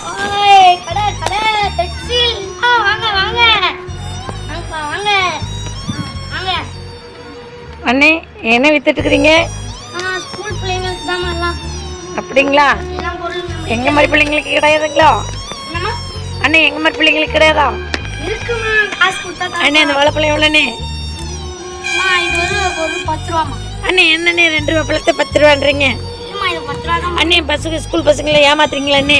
ஓய் கடை கடை டெக்ஸ்டைல் வாங்க வாங்க வாங்கப்பா வாங்க வாங்க. அண்ணே என்ன வித்துட்டு இருக்கிறீங்க? ஸ்கூல் பிள்ளைங்களுக்கு தான் எல்லாம். அப்படிங்களா? எல்லாம் பொருள் எங்க மாதிரி பிள்ளைங்களுக்கு கிடையாதுங்களா? என்னம்மா? அண்ணே எங்க மாதிரி பிள்ளைங்களுக்கு கிடையாதா? இருக்குமா, காசு கொடுத்தா. அண்ணே இந்த வாழைப்பழம் எவ்வளோண்ணே? இது ஒரு 10 ரூபாமா. அண்ணே என்னண்ணே 2 ரூபா பழத்தை 10 ரூபான்றீங்க? இல்லம்மா இது 10 ரூபா தான். அண்ணே பசங்க ஸ்கூல் பசங்களை ஏமாத்துறீங்களா அண்ணே?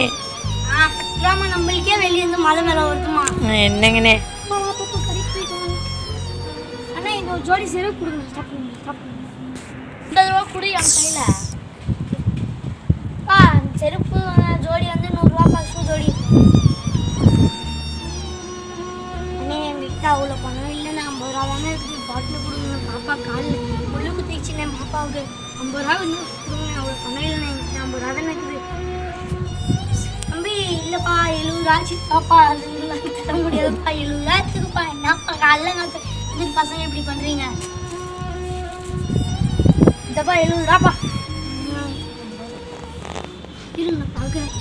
10 ரூபாமா, நம்மளுக்கே வெளியே இருந்து மலை மேலே வருதுமா. என்னங்கண்ணே? அண்ணா இந்த ஒரு ஜோடி செருப்பு கொடுங்க. ஸ்டாப் பண்ணுங்க. 50 ரூபா கொடு என் கையில். செருப்பு ஜோடி வந்து 100 ரூபா ஷூ ஜோடி. அண்ணே எங்ககிட்ட அவ்வளோ பணம் இல்லைண்ணா, 50 ரூபா தானே இருக்குது. பாட்டில் கொடுங்க. பாப்பா காலில் முள்ளு குத்திச்சுண்ணே, பாப்பாவுக்கு 50 ரூபா வந்து கொடுங்கண்ணே. அவ்வளோ பணம் இல்லைண்ணே எங்ககிட்ட, 50 ரூபா தானே இருக்குது. தம்பி இல்லைப்பா 70 ரூபா பாப்பா, அதுலாம் தர முடியாதுப்பா. 70 ரூபாய்க்குப்பா என்னப்பா காலைல காத்து இதுக்கு பசங்க எப்படி பண்ணுறீங்க? இதப்பா 70 ரூபாப்பா. இருங்க பார்க்குறேன்.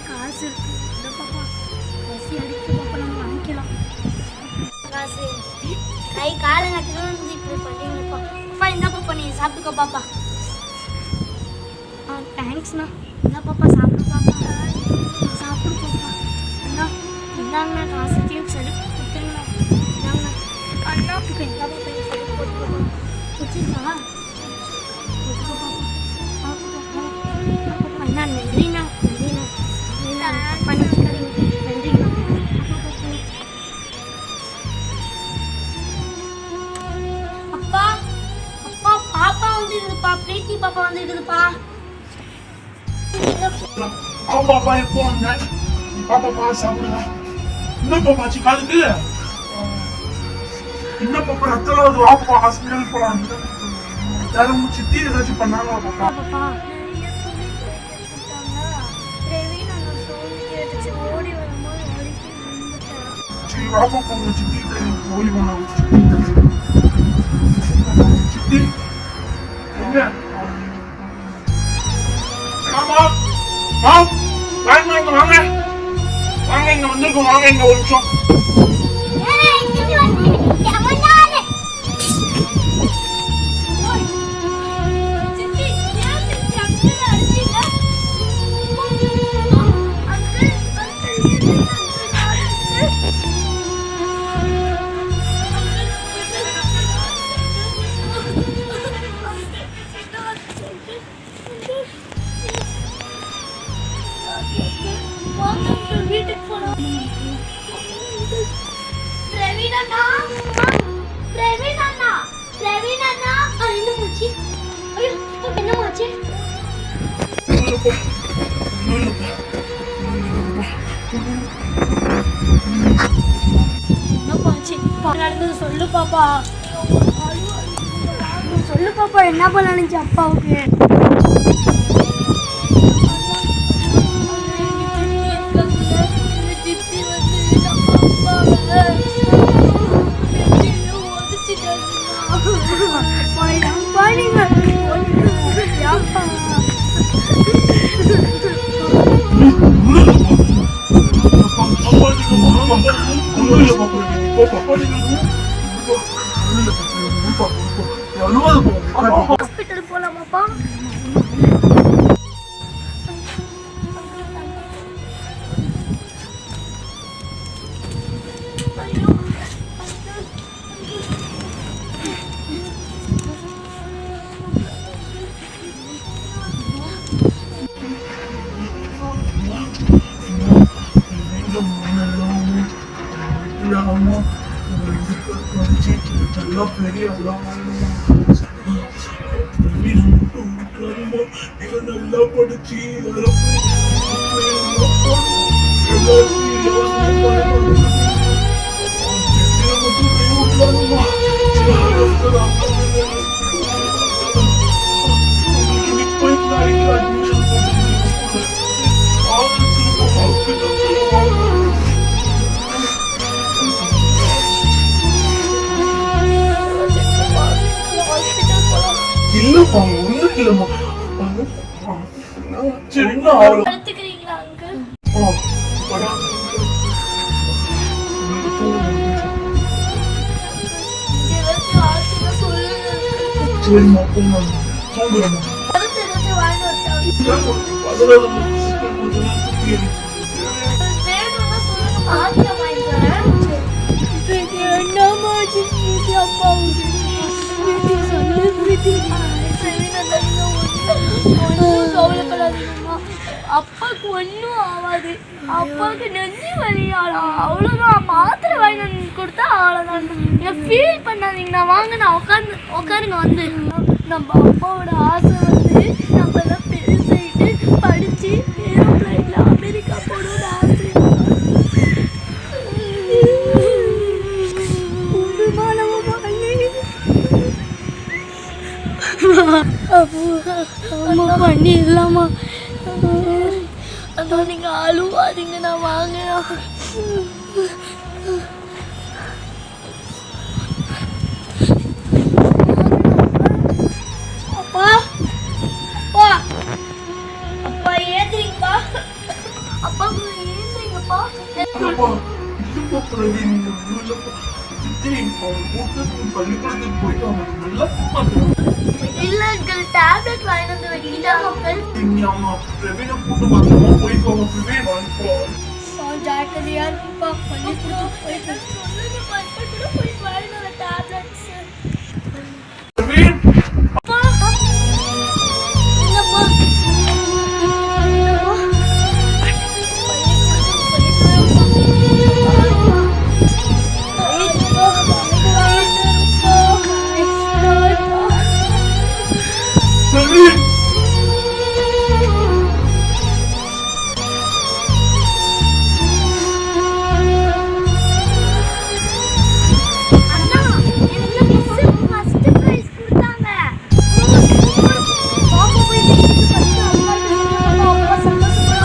காசு இருக்கு பாப்பா, பசி அடிக்க பாப்பா, நம்ம வாங்கிக்கலாம். காசு கை காலங்கத்துல வந்து இப்படி பண்ணீங்கப்பா. அப்பா இந்த பாப்பா நீ சாப்பிட்டுக்கோ பாப்பா. தேங்க்ஸ்ண்ணா. என்ன பாப்பா சாப்பிடு பாப்பா, சாப்பிடு பாப்பா. அண்ணா இந்தாங்கண்ணா காசுத்தையும் சரி கொடுத்துருங்கண்ணா. இந்தாங்கண்ணா அண்ணா இப்போ என்ன பாப்பா சரி போட்டுக்கோ வச்சுருக்கா போட்டுக்கோ பாப்பா. அண்ணா நன்றிண்ணா நன்றிண்ணா. பண்ணிக்காதீங்க, நன்றிண்ணா. அப்பா அப்பா பாப்பா வந்துருக்குதுப்பா, பிரீத்தி பாப்பா வந்துருக்குதுப்பா. பாப்பா எப்போ வந்த? பாப்பா சாப்பிடுங்க. என்ன பாப்பா ஆச்சு காலுக்கு? என்ன பாப்பா ரத்தம் வருது? பாப்பா ஹாஸ்பிட்டல் போலாம். யாரும் சித்தி ஏதாச்சும் பண்ணாங்களா பாப்பா? பாப்பா சரி பாப்பா போங்க சித்தி ஓடி போனா. சித்தி எங்க? ஆமா வாங்க இங்க வாங்க வாங்க இங்க வந்துருக்கோம். வாங்க இங்க ஒரு நிமிஷம். வீட்டுக்கு போனோம். பிரவீன் அண்ணா என்னமாச்சு? ஐயோ என்னமாச்சு? என்னப்பாச்சு? நடந்தது சொல்லு பாப்பா. சொல்லு பாப்பா, என்ன பண்ண நினைச்சு அப்பாவுக்கு? ஹாஸ்பிட்டல் போலாமாப்பா? நல்லா படிச்சு எடுத்துக்கிறீங்களா அங்கிள்? ஏதாச்சும் ஆச்சுன்னா சொல்லுங்க uncle. சரிம்மா போங்க தூங்குறேம்மா அடுத்து ஏதாச்சும் வாங்கிட்டு வரட்டாங்க? வேணும்னா சொல்லுங்க, மாத்திரை வாங்கிட்டு வரேன். என்னம்மா ஆச்சு பிரீத்தி அப்பாவுக்கு? பிரீத்தி சொல்லு பிரீத்தி. சரி நல்லதுங்க, ஒன்றும் கவலைப்படாதீங்கம்மா. அப்பாவுக்கு ஒன்றும் ஆகாது. அப்பாவுக்கு நெஞ்சு வலியாடா, அவ்வளோதான். மாத்திரை வாங்கி கொடுத்தா அவ்வளோதான். நீங்கள் ஃபீல் பண்ணாதீங்கண்ணா. வாங்க, நான் உட்காருங்க வந்து. நம்ம அப்பாவோட ஆசை வந்து நம்ம எல்லாம் பெருசாயிட்டு படித்து ஏரோப்ளைனில் அமெரிக்கா போகணும்னு ஆசை. அம்மா பண்ணிடலாமா? அதான் நீங்க அழுவாதீங்க, நான் வாங்க. அப்பா அப்பா அப்பா ஏத்துறீங்கப்பா. அப்பா ஏத்துறீங்கப்பா. பள்ளிக்கூடத்துக்கு போயிட்டு அவங்க நல்லா பார்த்துருவாங்க. இல்ல அங்கிள், டேப்லெட் வாங்கிட்டு வந்து வைக்கிட்டாங்க அங்கிள். அம்மா பிரவீனை கூட்டு பார்த்துமா போயிட்டு அவங்க பிரவீன் வாங்கிப்போ. ஜாக்கிரதையா இருக்குப்பா. பள்ளிக்கூடத்துக்கு போயிட்டு சொல்லுங்க, பள்ளிக்கூட போயிட்டு வாங்கிட்டு வர டேப்லெட்ஸ். பிரவீன் அப்பா என்னப்பா? பிரவீன் அண்ணா, எனக்கு மிஸ் ஃபர்ஸ்ட் பிரைஸ் கொடுத்தாங்க. பாப்பா போய் ஃபர்ஸ்ட் அம்மா கிட்ட அப்பா சந்தோஷமா.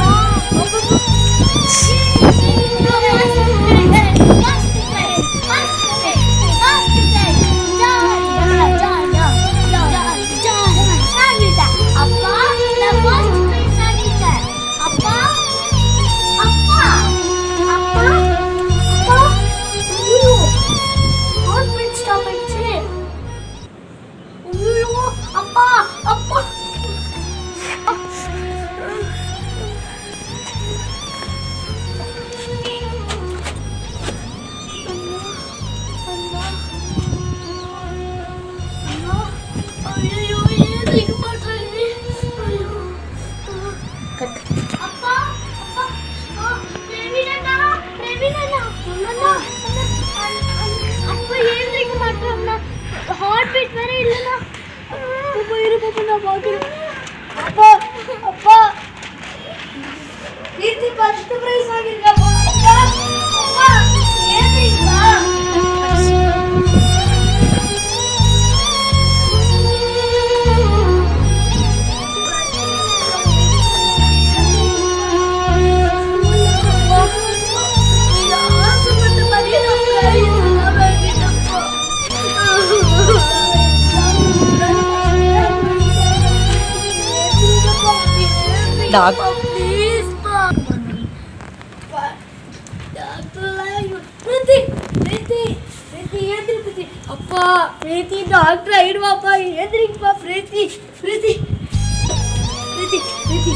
அப்பா அப்பா ஐயோ, ஏதுக்கு மாட்டாங்க? அப்பா அப்பா பிரவீனா பிரவீனா அப்பா ஏதுக்கு மாட்டாங்க? ஹார்ட் பீட் வேற இல்லைண்ணா. அப்பா இரு பாப்பா, நான் பார்க்குறேன். அப்பா அப்பா கீர்த்தி ஃபர்ஸ்ட் பிரைஸ் வாங்கியிருக்காப்பா. அப்பா அப்பா ஏதுங்களா? நீங்க ஆசைப்பட்ட மாதிரியே நான் பிரைஸ் எல்லாம் வாங்கிட்டேன்ப்பா. அப்பா பிரீத்தி டாக்டர் ஆயிடுவாப்பா. ஏந்திரிப்பா பிரீத்தி பிரீத்தி பிரீத்தி பிரீத்தி